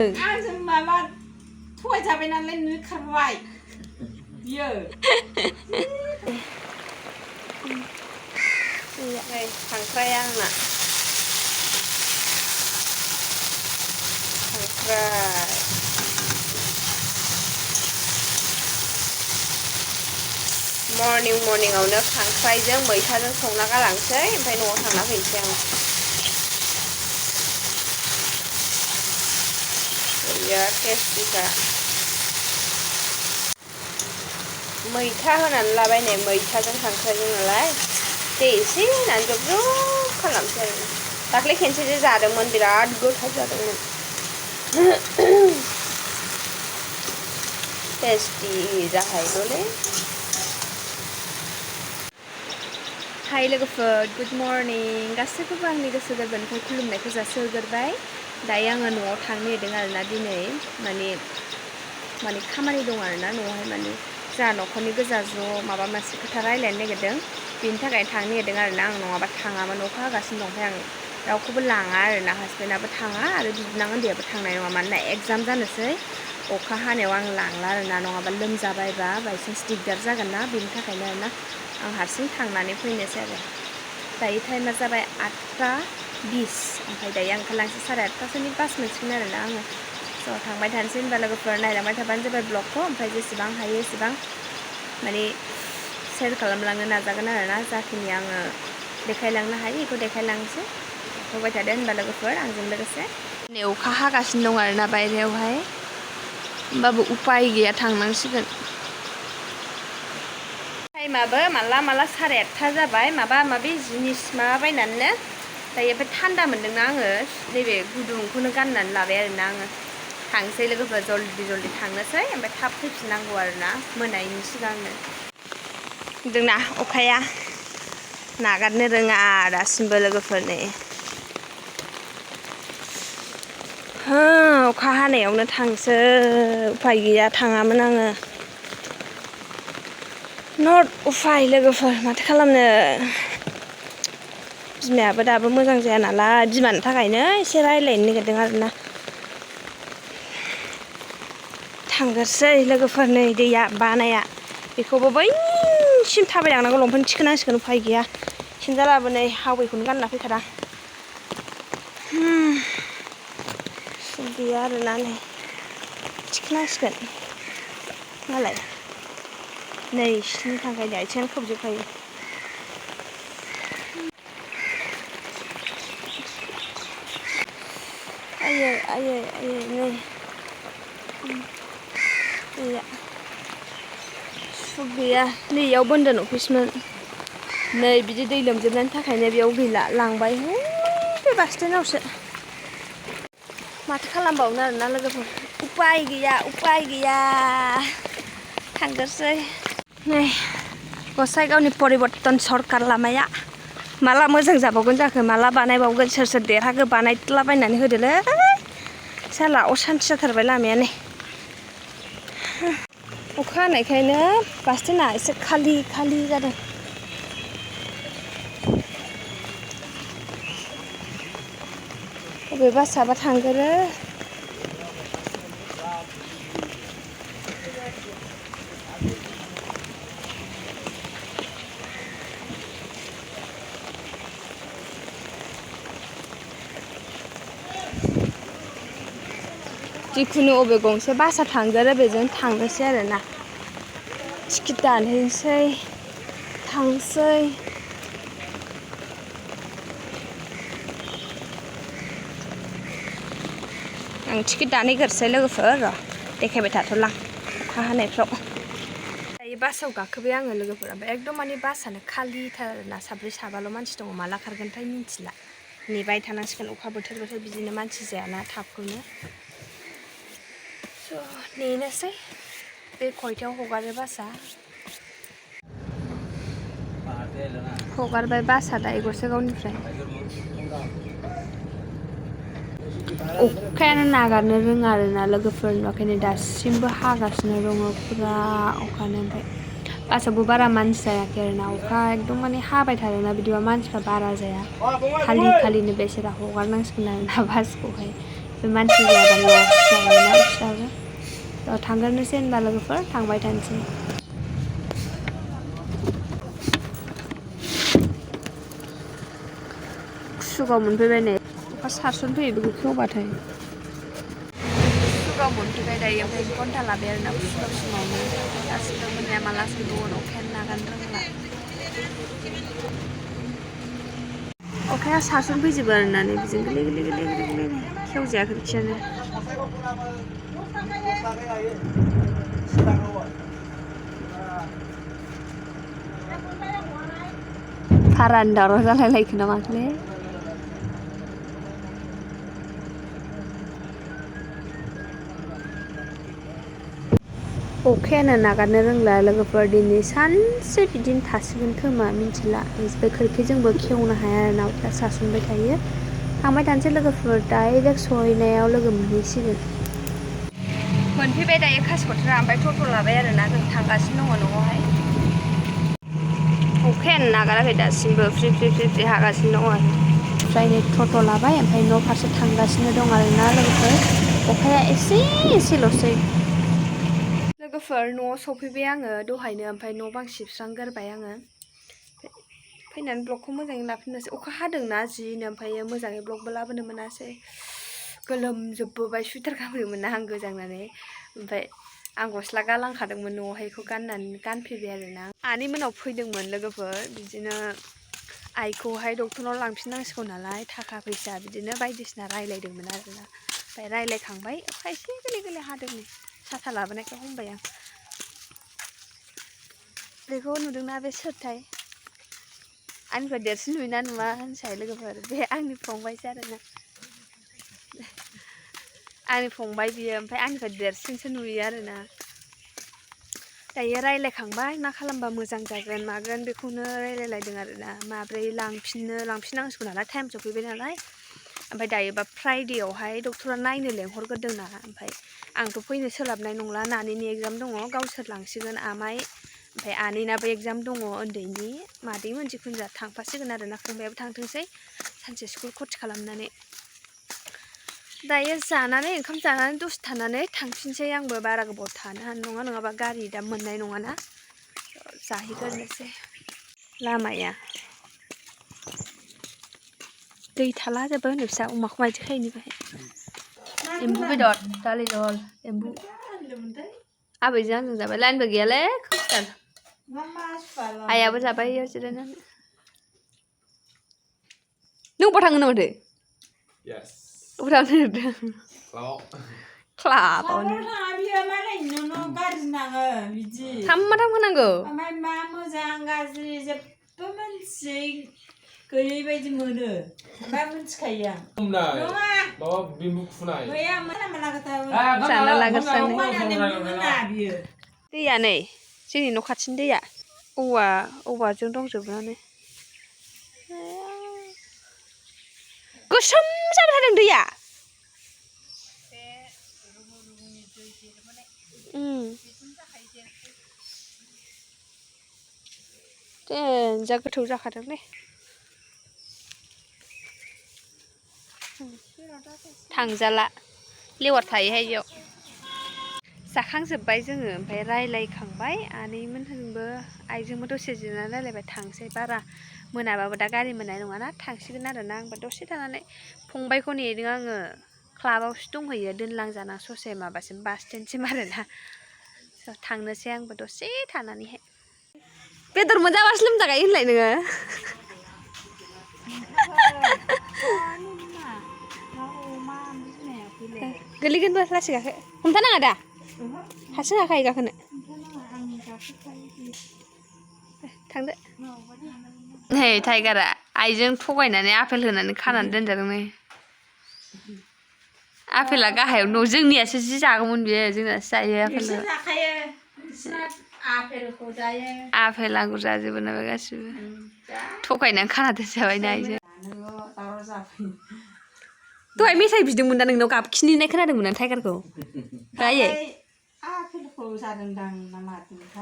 आंजों माबा थगायजाबाय नालाय नो खारबाय बियो नै खांख्राया आंना खांख्राय मर्निंआवनो खांख्राइजों मैथाजों संना गालांसै ओमफ्राय न'आव थांना फैनोसै आं बिराद टेस्टिखा मैथा होनानै लाबाय नै मैथाजों खांख्राइजों नालाय दै एसे होनानै जब खालामसै आरो दाख्लै खेनसेसो जादोंमोन बिराद गोथाव जादोंमोन टेस्टि जाहैगौलै हाय लोगोफोर गुड मर्निं गासैखौबो आंनि गोसो गोरबोनिफ्राय खुलुमनायखौ जासिहरग्रोबाय दायो आङो न'आव थांनो नागिरदों आरोना दिनै माने खामानि दं आरोना न'आवहाय माने जोंहा न'खरनि गोजा ज' माबा मोनसे खोथा रायज्लायनो नागिरदों बेनि थाखाय थांनो नागिरदों आरोना आं नङाबा थाङामोन अखा हागासिनो दं ओमफ्राय आं रावखौबो लाङा आरोना हासबेन्डआबो थाङा आरो बिबोनां उन्दैयाबो थांनाय नङा मानोना एगजाम जानोसै अखा हानायाव आं लांला आरोना नङाबा लोमजाबायबा बायसान्स दिगदार जागोन ना बेनि थाखायनो आरोना आं हारसिं थांनानै फैनोसै आरो दायो टाइमा जाबाय 8:20 ओमफ्राय दायो ओंखारलांसै 8:30सोनि बास मोनसिगोन आरोना आङो स' थांबाय थानोसै होनबा लोगोफोर नायलांबाय थाबानो जाबाय ब्लगखौ ओमफ्राय जेसेबां हायो एसेबां माने शेयार खालामलांनो नाजागोन आरोना जाखिनि आङो देखायलांनो हायो बेखौ देखायलांसै होबाय थादो होनबा लोगोफोर आंजों लोगोसे नै अखा हागासिनो दं आरोना बायहेरायावहाय होमबाबो उपाय गैया थांनांसिगोन टाइमाबो माला 8:30 जाबाय माबा माबि जिनिस माबा बायनानैनो दायो ओमफ्राय थान्दा मोन्दोंना आङो नैबे गुदुंखौनो गाननानै लाबाय आरोना आङो थांसै लोगोफोर जल्दि थांनोसै ओमफ्राय थाब फैफिननांगौ आरोना मोनायिनि सिगांनो जोंना अखाया नागारनो रोङा दासिमबो लोगोफोर नै अखा हानायावनो थांसै उफाय गैया थाङामोन आङो नट उफाय लोगोफोर माथो खालामनो बिमायाबो दाबो मोजां जाया नालाय बिमानि थाखायनो एसे रायज्लायनो नागिरदों आरोना थांगोरसै लोगोफोर नै दैया बानाया बेखौबो बैसिम थाबायलांनांगौ लंपेन्ट थिखोनांसिगोन उफाय गैया सिनजालाबो नै हावैखौनो गानना फैखादां गैया आरोना नै थिखोनांसिगोन मालाय नै सिनि थांखायनो आथिङानो खोबजोबखायो आयै नै गैया सुख गैया नैयाव बोन्दोन अफिसमोन नै बिदि दै लोमजोबनायनि थाखायनो बेयाव गैला लांबाय बे बास स्टेन्डआवसो माथो खालामबावनो आरोना लोगोफोर उपाय गैया थांगोरसै नै गसाइ गावनि परिबर्तन सरखार लामाया माला मोजां जाबावगोन जाखो माला बानायबावगोन सोर देरहाखो बानायलाबायनानै होदोलै साला असान्थि जाथारबाय लामाया नै अखा हानायखायनो बास स्टेन्डआ एसे खालि जादों बबे बासाबा थांगोरो जिखुनु अबे गंसे बासा थांगोरो बेजों थांनोसै आरोना टिकेट दानहैनोसै थांसै आं टिकेट दानहैग्रोसै लोगोफोर र' देखायबाय थाथ'लां अखा हानायफ्राव दायो बासाव गाखोबाय आङो लोगोफोर ओमफ्राय एकदम माने बासानो खालिथार आरोना 3-4 मानसि दङ माला खारगोनथाय मिन्थिला नेबाय थानांसिगोन अखा बोथोर बिदिनो मानसि जायाना थाबखौनो नेनोसै बे खयथायाव हगारो बासा हगारबाय बासा दायो गसाइगावनिफ्राय अखायानो नागारनो रोङा आरोना लोगोफोर ओंखायनो दासिमबो हागासिनो दङ पुरा अखानो ओमफ्राय बासावबो बारा मानसि जायाखै आरोना अखा एकदम माने हाबाय थादोंना बिदिबा मानसिफ्रा बारा जाया खालिनो बेसेरा हगारनांसिगोन आरोना बासखौहाय बे मानसि गैयाबा लस जायोना बिस्राबो थांग्रोनोसै होनबा लोगोफोर थांबाय थानोसै सुगाव मोनफैबाय नै अखा सारसन फैयो बेखौ खेवबाथाय सुगाव मोनफैबाय दायो ओमफ्राय घन्टा लाबाय आरोना फुङाव समावनो दासिमबो मोननाया माला सौगोन अखायानो नागारनो रोंला अखाया सारसन फैजोबो आरोना नै बिजों गोरलै गोरलै गोरलै गोरलै गोरलै खेवजाया खोरखियानो भारानि दावराव जालायलायखो ना माखोलै अखायानो नागारनो रोंला लोगोफोर दिनै सानसे बिदिनो थासिगोन खोमा मिन्थिला बे खोरखिजोंबो खेवनो हाया आरोना अखाया सारसनबाय थायो थांबाय थानोसै लोगोफोर डाइरेक्ट सहैनायाव लोगो मोनहैसिगोन मोनफैबाय दायो कासिक'ट्रा ओमफ्राय टट' लाबाय आरोना जों थांगासिनो दङ न'आवहाय अखायानो नागाराखै दासिमबो फ्रि फ्रि फ्रि फ्रि हागासिनो दङ आरो ओमफ्राय नै टट' लाबाय ओमफ्राय न' फारसे थांगासिनो दं आरोना लोगोफोर अखाया एसेल'सै लोगोफोर न'आव सफैबाय आङो दहायनो ओमफ्राय न' बां सिबस्रांगोरबाय आङो फैनानै ब्लगखौ मोजाङै लाफिननोसै अखा हादोंना जिनो ओमफ्राय मोजाङै ब्लगबो लाबोनो मोनासै गोलोमजोबबोबाय सुइटार गानबोदोंमोन ना आं गोजांनानै ओमफ्राय आं गस्ला गालांखादोंमोन न'आवहाय बेखौ गानफैबाय आरोना आनै मोनाव फैदोंमोन लोगोफोर बिदिनो आइखौहाय डक्टरनाव लांफिननांसिगौ नालाय थाखा फैसा बिदिनो बायदिसिना रायलायदोंमोन आरोना ओमफ्राय रायलायखांबाय अखा एसे गोरलै गोरलै हादों नै साथा लाबोनायखौ हमबाय आं बेखौ नुदोंना बे सोरथाय आंनिफ्राय देरसिन नुयोना नुवा होनसाय लोगोफोर बे आंनि फंबायसो आरोना आंनि फंबाय बियो ओमफ्राय आंनिफ्राय देरसिनसो नुयो आरोना दायो रायलायखांबाय मा खालामबा मोजां जागोन मागोन बेखौनो रायलायलायदों आरोना माब्रै लांफिननांसिगौ नालाय टाइम सफैबाय नालाय ओमफ्राय दायोबा फ्राइडेआवहाय डक्टरा नायनो लेंहरग्रोदों ना ओमफ्राय आंथ' फैनो सोलाबनाय नंला नानिनि एगजाम दङ गावसोर लांसिगोन आमाइ ओमफ्राय आनैनाबो एगजाम दङ उन्दैनि मादैमोन जिखुनु जाया थांफासिगोन आरोना फंबायाबो थांथोंसै सानसे स्कुल खथि खालामनानै दायो जानानै ओंखाम जानानै दसे थानानै थांफिनसै आंबो बारा गोबाव थानो हानाय नङा नङाबा गारि दा मोननाय नङाना जाहैग्रोनोसै लामाया दै थाला जोबो होनो फिसा अमाखौ मायदि खायो बाहाय एम्बु बेदर दालि जहल एम्बु आबैजों आंजों जाबाय लाइनबो गैयालै खोमसिथार आइयाबो जाबाय इयाव जिरायनानै नों अबाव थाङो माथो अबाव थांनो नागिरदों क्लाबावनो थाम्मा थाम होनांगौ ओमफ्राय मा मोजां गाज्रि जेबो मोनथियै गैयै बायदि मोनो ओमफ्राय मोनथिखायो आं नङा गैया जाना लाग्रोसां दैया नै जोंनि न' खाथिनि दैया औवाजों दंजोबोआनो गोसोम जाबाय थादों दैया जा गोथौ जाखादोंलै थांजाला लेवार थायोहाय बेयाव जाखांजोब्बाय जोङो ओमफ्राय रायलायखांबाय आनैमोनजोंबो आइजोंबो दसे जिरायनानै रायलायबाय थांसै बारा मोनाबाबो दा गारि मोननाय नङाना थांसिगोन आरोना आंबो दसे थानानै फंबायखौ नेदों आङो क्लाबावसो दंहैयो दोनलांजाना ससे माबासिम बास स्टेन्डसिम आरोना थांनोसै आंबो दसे थानानैहाय बेदर मोनजाबासो लोमजागायो होनलाय नोङो गोलैगोनबो लासै गाखो हमथानाङा दा हारसिं हाखायो गाखोनो थांदो नै टाइगारा आइजों थगायनानै आपेल होनानै खानानै दोनजादों नै आपेला गाहायाव दं जोंनियासो जि जागौमोन बियो जोंनासो जायो आपेल आंगुर जाजोबो ना बे गासिबो थगायनानै खाना दोनजाबायना आइजों दहाय मेथाइ बिदोंमोन दा नोंनाव गाबखिनिनाय खोनादोंमोन आं टाइगारखौ आयै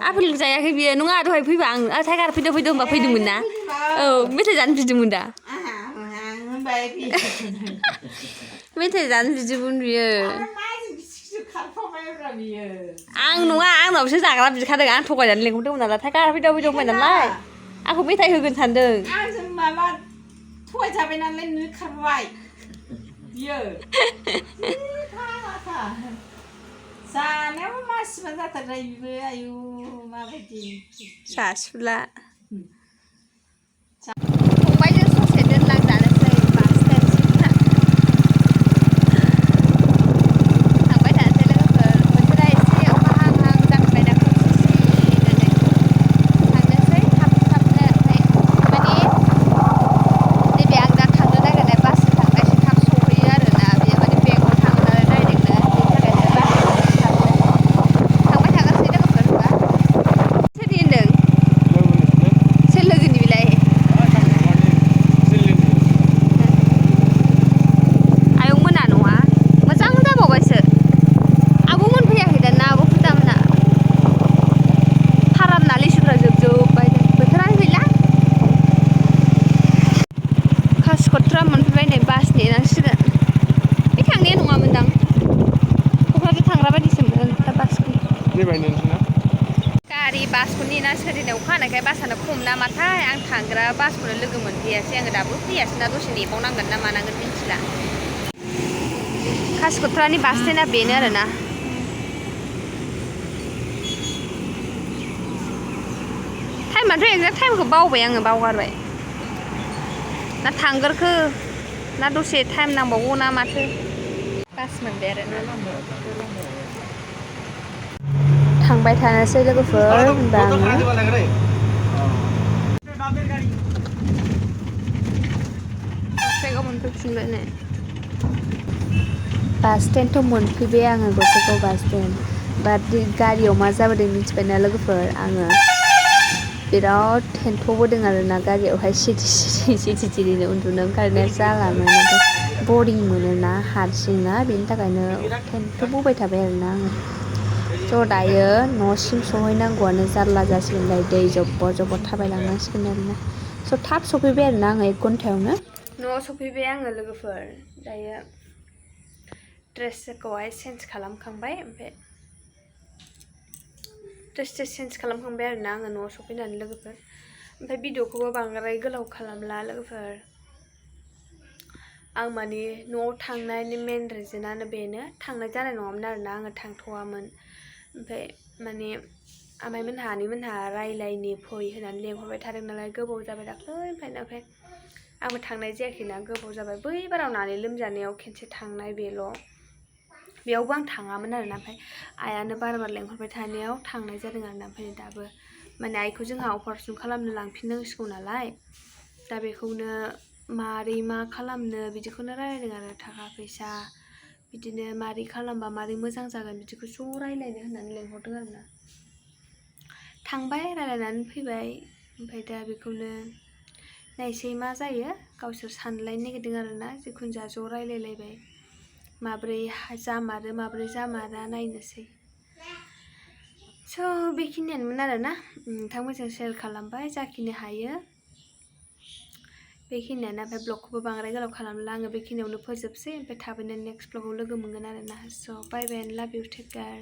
आपेल जायाखै बियो नङा दहाय फैबा आं टाइगार फैदो होनबा फैदोंमोन ना औ मेथाइ जानो बिदोंमोन दा मेथाइ जानो बिदिबो नुयो आं नङा आंनावसो जाग्रा बिखादों आं थगायनानै लेंहरदोंमोन नालाय थाखा फैदाव फैदाव नालाय आंखौ मेथाइ होगोन सानदों आंजों माबा थगायजाबाय नालाय नो खारबाय बियो जानायाव मासिबा जाथारबाय बिबो आयु माबायदि सासुला फंबायजों ससे दोनलांजानोसै बास स्टेन्डसिम थांबाय थानोसै लोगोफोर बोथोरा एसे अखा हां हां जाबाय दा खोमसिसिनो थांनोसै थाब थाबनो ओमफ्राय माने नैबे आं दा थांनो नागिरनाय बासजों थांबा एसे थाब सहैयो आरोना बेयो माने बेंगल थाङो नालाय डाइरेक्टनो बेनि थाखायनो बासजों थाबनो थांबाय थागोनसै लोगोफोर होनबा सोरनि होनदों सोर लोगोनि बेलाय आयंमोना नङा मोजां जाबावबायसो आब'मोन फैयाखै दाना आब' फुजामोना फारामना लिसुफ्रा जोबजोब्बाय बोथोरानो गैला कासिकत्रा मोनफैबाय नै बास नेनांसिगोन बे थांनाया नङामोनदां क'क्राझार थांग्रा बायदिसोमोन दा बासखौ गारि बासखौ नेनांसिगोन दिनै अखा हानायखाय बासानो खम नामाथाय आं थांग्रा बासखौनो लोगो मोनफैयासै आङो दाबो फैयासै ना दसे नेबावनांगोन ना मानांगोन मिन्थिला कासिकत्रानि बास स्टेन्डआ बेनो आरोना टाइमाथ' एक्जेक्ट टाइमखौ बावबाय आङो बावगारबाय ना थांगोरखो ना दसे टाइम नांबावगौ ना माथो बास मोनबाय आरोना थांबाय थानोसै लोगोफोर होनबा आङो गसाइगाव मोनफैफिनबाय नै बास स्टेन्डथ' मोनफैबाय आङो गसाइगाव बास स्टेन्ड बाट गारियाव मा जाबोदों मिथिबायना लोगोफोर आङो बिराद थेन्थ'बोदों आरोना गारियावहाय सिरि उन्दुनो ओंखारनाया जालामोन बरिं मोनोना हारसिंना बेनि थाखायनो थेन्थ'बोबाय थाबाय आरोना आङो ज' दायो न'सिम सहैनांगौआनो जारला जासिगोनलाय दै जब्ब' जब्ब' थाबायलांनांसिगोन आरोना स' थाब सफैबाय आरोना आङो 1 घन्टायावनो न'आव सफैबाय आङो लोगोफोर दायो ड्रेसखौहाय चेन्ज खालामखांबाय ओमफ्राय ड्रेस चेन्ज खालामखांबाय आरोना आङो न'आव सफैनानै लोगोफोर ओमफ्राय भिडिअखौबो बांद्राय गोलाव खालामला लोगोफोर आं माने न'आव थांनायनि मेन रिजनानो बेनो थांनाय जानाय नङामोन आरोना आङो थांथ'वामोन ओमफ्राय माने आमाइमोनहा रायलायनि फै होननानै लेंहरबाय थादों नालाय गोबाव जाबाय दाख्लैनिफ्रायनो ओमफ्राय आंबो थांनाय जायाखैना गोबाव जाबाय बै बाराव नानि लोमजानायाव खेनसे थांनाय बेल' बेयावबो आं थाङामोन आरोना ओमफ्राय आइयानो बार लेंहरबाय थानायाव थांनाय जादों आरोना ओमफ्राय दाबो माने आइखौ जोंहा अपारेसन खालामनो लांफिननांसिगौ नालाय दा बेखौनो मारै मा खालामनो बिदिखौनो रायलायदों आरो थाखा फैसा बिदिनो मारै खालामबा मारै मोजां जागोन बिदिखौ ज' रायलायनो होननानै लेंहरदों आरोना थांबाय रायलायनानै फैबाय ओमफ्राय दा बेखौनो नायसै मा जायो गावसोर सानलायनो नागिरदों आरोना जिखुनु जा ज' रायलायलायबाय माब्रै जामारो माब्रै जामारा नायनोसै स' बेखिनियानोमोन आरोना नोंथांमोनजों शेयार खालामबाय जाखिनि हायो बेखिनियानो ओमफ्राय ब्लगखौबो बांद्राय गोलाव खालामला आङो बेखिनियावनो फोजोबसै ओमफ्राय थाबैनो नेक्स्ट ब्लगाव लोगो मोनगोन आरोना स' बाय बाय एन्ड लाभ इउ टेक केयार